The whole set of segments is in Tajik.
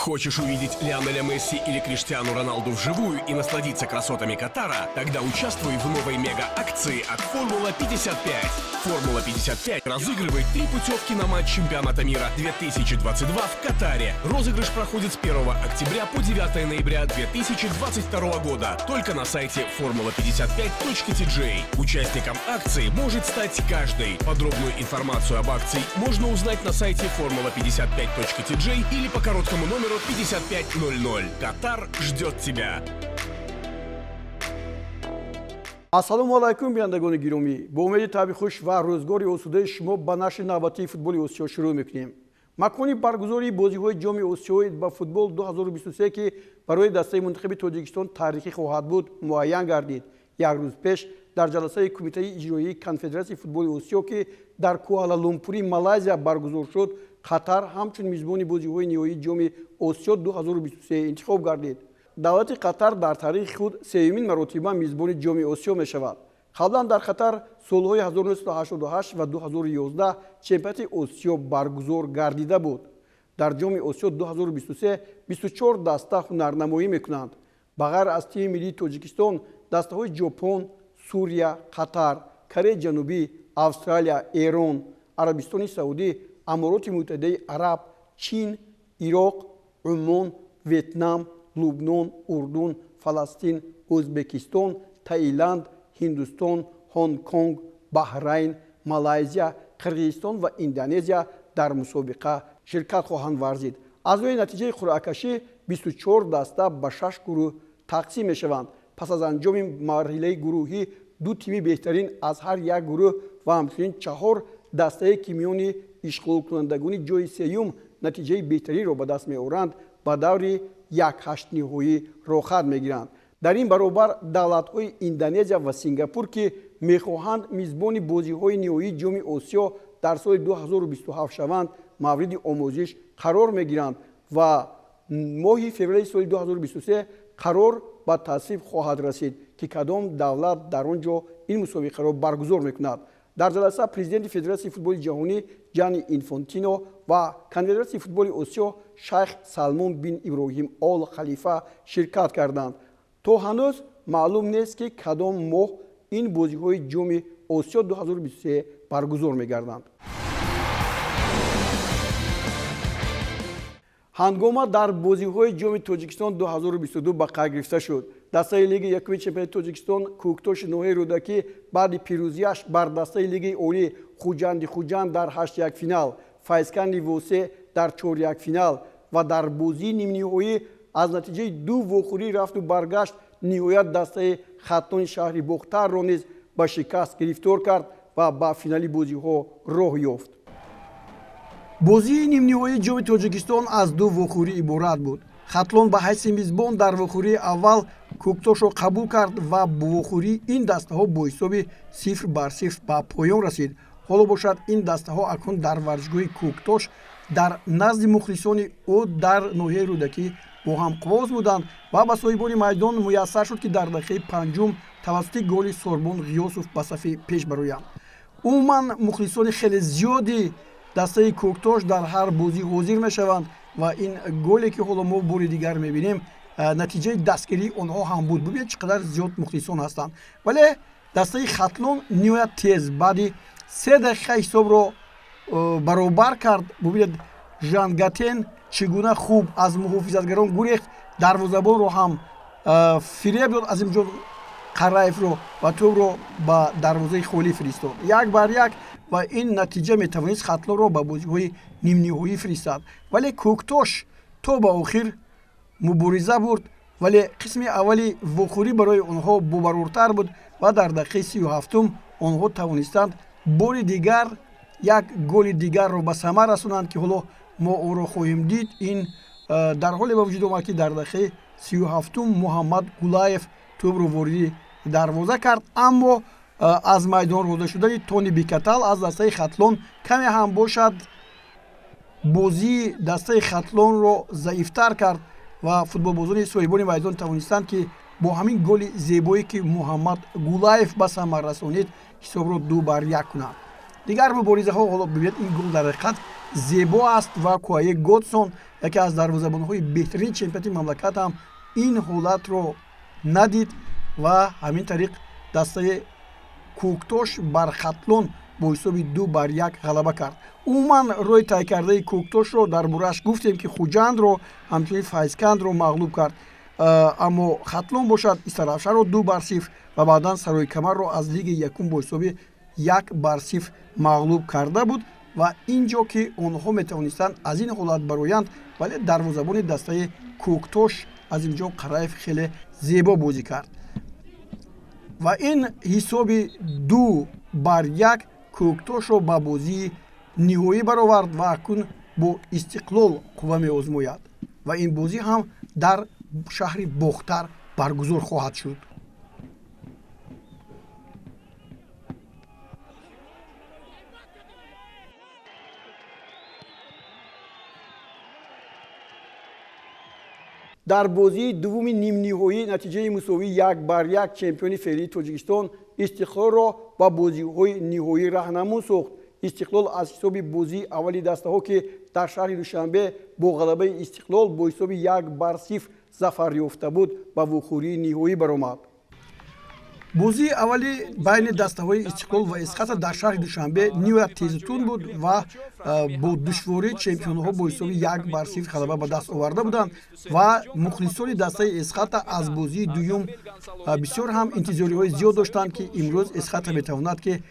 Хочешь увидеть Лионеля Месси или Криштиану Роналду вживую и насладиться красотами Катара? Тогда участвуй в новой мега-акции от «Формула-55». «Формула-55» разыгрывает 3 путевки на матч чемпионата мира 2022 в Катаре. Розыгрыш проходит с 1 октября по 9 ноября 2022 года только на сайте formula55.tj. Участником акции может стать каждый. Подробную информацию об акции можно узнать на сайте formula55.tj или по короткому номеру 5500. Катар ждет тебя. ассалому алайкум бинандагони гиромӣ, бо умеди таби хуш ва рӯзгори осудаи шумо ба нашри навбатии футболи осиё шурӯъ мекунем. макони баргузории бозиҳои ҷоми осиёи ба футбол 2023 ки барои дастаи мунтахаби тоҷикистон таърихӣ хоҳад буд муайян гардид. як рӯз пеш дар ҷаласаи кумитаи иҷроии конфедератсияи футболи осиё ки дар куала-лумпури малайзия баргузор шуд, қатар ҳамчун мизбони бозиҳои ниҳоии ҷоми осиё 2023 интихоб гардид. давлати қатар дар таърихи худ сеюмин маротиба мизбони ҷоми осиё мешавад. қаблан дар қатар солҳои 1988 ва 2011 чемпионати осиё баргузор гардида буд. дар ҷоми осиё 2023 24 даста ҳунарнамоӣ мекунанд. ба ғайр аз тими миллии тоҷикистон, дастаҳои ҷопон, сурия, қатар, кореяи ҷанубӣ, австралия, эрон, арабистони саудӣ, амороти муттаҳидаи араб, чин, ироқ, умон, ветнам, лубнон, урдун, фаластин, ӯзбекистон, таиланд, ҳиндустон, ҳонг-конг, баҳрайн, малайзия, қирғизистон ва индонезия дар мусобиқа ширкат хоҳанд варзид. аз рӯи натиҷаи қуръакашӣ 24 даста ба 6 гурӯҳ тақсим мешаванд. пас аз анҷоми марҳилаи гурӯҳӣ ду тими беҳтарин аз ҳар як гурӯҳ ва ҳамчунин 4 дастае ки миёни ишғолкунандагони ҷои сеюм натиҷаи беҳтариро ба даст меоранд, ба даври 1/8 ниҳоӣ рохат мегиранд. дар ин баробар давлатҳои индонезия ва сингапур ки мехоҳанд мизбони бозиҳои ниҳоии ҷоми осиё дар соли 2027 шаванд, мавриди омӯзиш қарор мегиранд ва моҳи феврали соли 2023 қарор ба тасвиб хоҳад расид ки кадом давлат дар он ҷо ин мусобиқаро баргузор мекунад. дар ҷаласа президенти федератсияи футболи ҷаҳонӣ ҷани инфонтино ва конфедератсияи футболи осиё шайх салмон бин иброҳим ол халифа ширкат карданд. то ҳанӯз маълум нест ки кадом моҳ ин бозиҳои ҷоми осиё 2023 баргузор мегарданд. ҳангома дар бозиҳои ҷоми тоҷикистон 2022 ба қайд гирифта шуд. дастаи лиги якуми чемпионати тоҷикистон кӯктоши ноҳияи рӯдакӣ баъди пирӯзиаш бар дастаи лигаи олӣ хуҷанди хуҷанд дар 8-1 финал, файзканди восе дар 4-1 финал ва дар бозии нимниҳоӣ аз натиҷаи 2 вохӯрии рафту баргашт ниҳоят дастаи хатлони шаҳри бохтарро низ ба шикаст гирифтор кард ва ба финали бозиҳо роҳ ёфт. бозии нимниҳоии ҷоми тоҷикистон аз 2 вохӯрӣ иборат буд. хатлон ба ҳайси мизбон дар вохӯрии аввал кӯктошро қабул кард ва бо вохӯрӣ ин дастаҳо бо ҳисоби 0-0 ба поён расид. ҳоло бошад ин дастаҳо акнун дар варзишгоҳи кӯктош дар назди мухлисони ӯ дар ноҳияи рӯдакӣ бо ҳамқувоз буданд ва ба соҳибони майдон муяссар шуд ки дар дақиқаи 5 тавассути голи Сорбон Ғиёсов ба сафи пеш бароянд. умуман мухлисони хеле зиёди дастаи кӯктош дар ҳар бозӣ ҳозир мешаванд ва ин голе ки ҳоло мо бори дигар мебинем натиҷаи дастгирии онҳо ҳам буд. бубинед чӣ қадар зиёд мухлисон ҳастанд. вале дастаи хатлон ниҳоят тез баъди 3 дақиқа ҳисобро баробар кард. бубинед Жангатен чӣ гуна хуб аз муҳофизатгарон гурехт, дарвозабонро ҳам фиреб дод Азимҷон Қараевро ва тӯбро ба дарвозаи холӣ фиристод 1-1 ва ин натиҷа метавонист хатлонро ба бозиҳои нимниҳоӣ фиристад. вале кӯктош то ба охир мубориза бурд, вале қисми аввали вохӯрӣ барои онҳо бобарортар буд ва дар дақиқаи 37 онҳо тавонистанд бори дигар як голи дигарро ба самар расонанд ки ҳоло мо онро хоҳем дид. ин дар ҳоле ба вуҷуд омад ки дар дақиқаи 37 Муҳаммад Гулаев тӯбро вориди дарвоза кард, аммо аз майдон роза шудани Тони Бикатал аз дастаи хатлон каме ҳам бошад бозии дастаи хатлонро заифтар кард ва футболбозони соҳибони майдон тавонистанд ки бо ҳамин голи зебоие ки Муҳаммад Гулаев ба самар расонид ҳисобро 2-1 кунанд. дигар муборизаҳо ҳоло бибинед ин гол дар ҳақиқат зебо аст ва Куае Годсон яке аз дарвозабонҳои беҳтарини чемпионати мамлакат ҳам ин ҳолатро надид ва ҳамин тариқ дастаи Кӯктош бар Хатлон бо ҳисоби 2-1 ғалаба кард. Умуман рӯи тайкардаи Кӯктошро дар борааш гуфтем ки Хуҷандро ҳамчунин Файзкандро мағлуб кард, аммо Хатлон бошад Исаравшаро 2-0 ва баъдан Сарои Камарро аз лиги якум бо ҳисоби 1-0 мағлуб карда буд ва ин ҷо ки онҳо метавонистанд аз ин ҳолат бароянд, вале дарвозабони дастаи Кӯктош аз ин ҷо Қараев хеле зебо бозӣ кард ва ин ҳисоби 2-1 Кӯктошро ба бозии ниҳоӣ баровард ва акун бо Истиқлол қувва меозмояд ва ин бозӣ ҳам дар шаҳри Бохтар баргузор хоҳад шуд. дар бозии дуввуми нимниҳоӣ натиҷаи мусовии 1-1 чемпиони феълии Тоҷикистон Истиқлолро ба бозиҳои ниҳоӣ раҳнамун сохт. Истиқлол аз ҳисоби бозии аввали дастаҳо ки дар шаҳри Душанбе бо ғалабаи Истиқлол бо ҳисоби 1-0 зафар ёфта буд ба вухӯрии ниҳоӣ баромад. бозии аввали байни дастаҳои Истиқлол ва Эсхата дар шаҳри Душанбе ниҳоят тезутун буд ва бо душворӣ чемпионҳо бо ҳисоби 1-0 ғалаба ба даст оварда буданд ва мухлисони дастаи Эсхата аз бозии дуюм бисёр ҳам интизориҳои зиёд доштанд ки имрӯз Эсхата метавонад ки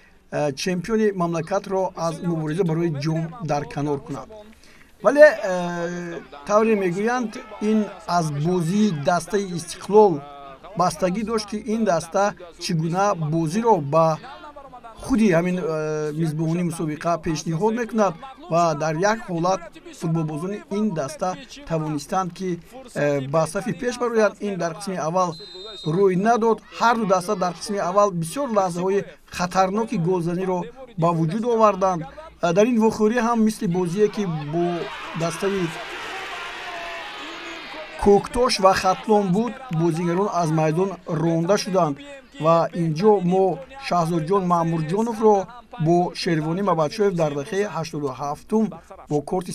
чемпиони мамлакатро аз мубориза барои ҷом дарканор кунад. вале тавре мегӯянд ин аз бозии дастаи Истиқлол бастагӣ дошт ки ин даста чӣ гуна бозиро ба худи ҳамин мизбони мусобиқа пешниҳод мекунад ва дар як ҳолат футболбозони ин даста тавонистанд ки ба сафи пеш бароянд. Ин дар қисми аввал рӯй надод. Ҳарду даста дар қисми аввал бисёр лаҳзаҳои хатарноки голзаниро ба вуҷуд оварданд. дар ин вохӯрӣ ҳам мисли бозие ки бо дастаи Кӯктош ва Хатлон буд, бозигарон аз майдон ронда шуданд ва ин ҷо мо Шаҳзодҷон Маъмурҷоновро бо Шервонӣ Мабадшоев дар дақиқаи 87 бо корти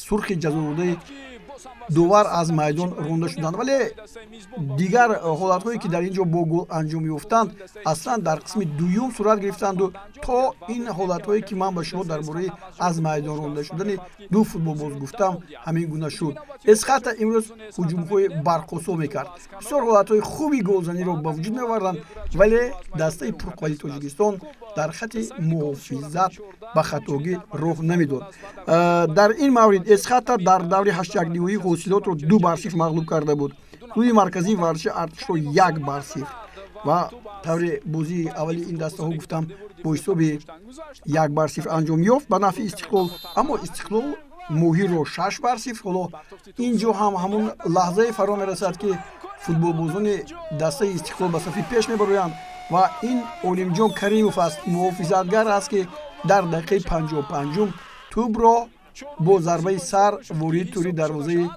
сурхи ҷазододаи довар аз майдон ронда шуданд. Вале дигар ҳолатҳое ки дар ин ҷо бо гол анҷом ёфтанд аслан дар қисми дуюм сурат гирифтанду то ин ҳолатҳое ки ман ба шумо дар бораи аз майдон ронда шудани ду футболбоз гуфтам ҳамин гуна шуд. Эсхата имрӯз ҳуҷумҳои барқосо мекард, бисёр ҳолатҳои хуби голзаниро ба вуҷуд меоварданд, вале дастаи пурқуввали Тоҷикистон дар хати муҳофизат ба хатогӣ роҳ намедод. дар ин маврид Эсхата дар даври ҳаштякниҳоӣ ҳосилотро 2-0 мағлуб карда буд. клуби марказии варзиши Артишро 1-0 ва таври бозии аввали ин дастаҳо гуфтам бо ҳисоби 1-0 анҷом ёфт ба нафъи Истиқлол, аммо Истиқлол Моҳирро 6-0. ҳоло ин ҷо ҳам ҳамун лаҳзае фаро мерасад ки футболбозони дастаи Истиқлол ба сафи пеш мебароянд ва ин Олимҷон Каримов аст, муҳофизатгар аст ки дар дақиқаи 55 тӯбро бо зарбаи сар ворид тури дарвозаи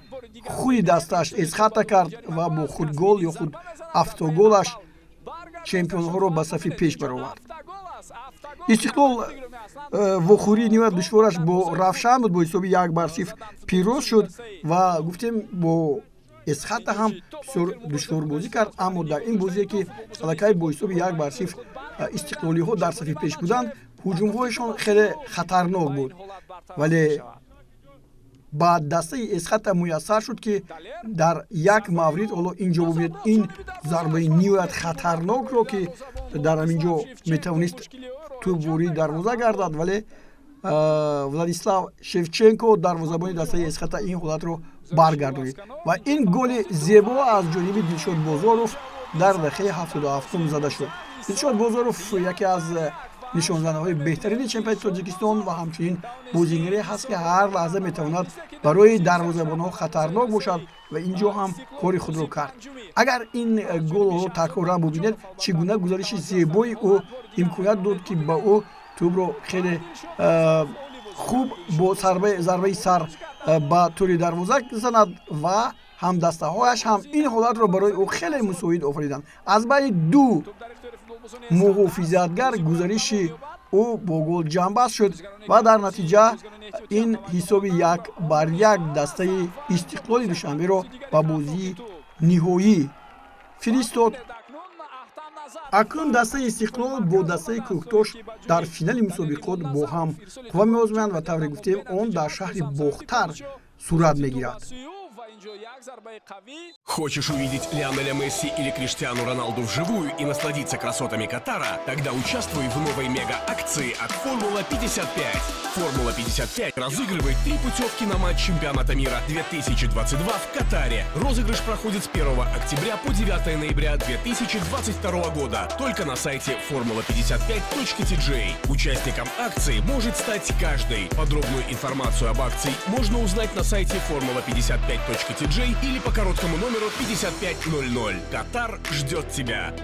худи дастааш Эсхата кард ва бо худгол ё худ автоголаш чемпионҳоро ба сафи пеш баровард. Истиқлол вохӯрии ниҳоят душвораш бо Равшан буд, бо ҳисоби 1-0 пирӯз шуд ва гуфтем бо Эсхата ҳам бисёр душвор бозӣ кард, аммо дар ин бозие ки аллакай бо ҳисоби 1-0 истиқлолиҳо дар сафи пеш буданд, ҳуҷумҳояшон хеле хатарнок буд. Вале ба дастаи Эсхата муяссар шуд ки дар як маврид, ҳоло ин ҷо бубинед ин зарбаи ниҳоят хатарнокро ки дар ҳамин ҷо метавонист тӯбвории дарвоза гардад, вале Владислав Шевченко дарвозабони дастаи Эсхата ин ҳолатро баргардонид ва ин голи зебо аз ҷониби Дилшод Бозоров дар дақиқаи 77 зада шуд. Дилшод Бозоров яке аз нишонзанаҳои беҳтарини чемпионати Тоҷикистон ва ҳамчунин бозигаре ҳаст ки ҳар лаҳза метавонад барои дарвозабонҳо хатарнок бошад ва ин ҷо ҳам кори худро кард. Агар ин голро такроран бубинед, чӣ гуна гузариши зебои ӯ имконият дод ки ба ӯ тӯбро хеле хуб бо зарбаи сар ба тури дарвоза занад ва ҳамдастаҳояш ҳам ин ҳолатро барои ӯ хеле мусоид офариданд. Аз байни ду муҳофизатгар гузариши ӯ бо гол ҷамъбаст шуд ва дар натиҷа ин ҳисоби 1-1 дастаи Истиқлоли Душанберо ба бозии ниҳоӣ фиристод. акнун дастаи Истиқлол бо дастаи Кӯктош дар финали мусобиқот бо ҳам қувва меозмоянд ва тавре гуфтем он дар шаҳри Бохтар сурат мегирад. Хочешь увидеть Лионеля Месси или Криштиану Роналду вживую и насладиться красотами Катара? Тогда участвуй в новой мега-акции от «Формула-55». «Формула-55» разыгрывает 3 путевки на матч чемпионата мира 2022 в Катаре. Розыгрыш проходит с 1 октября по 9 ноября 2022 года. Только на сайте formula55.tj. Участником акции может стать каждый. Подробную информацию об акции можно узнать на сайте formula55.tj или по короткому номеру 5500. Катар ждет тебя.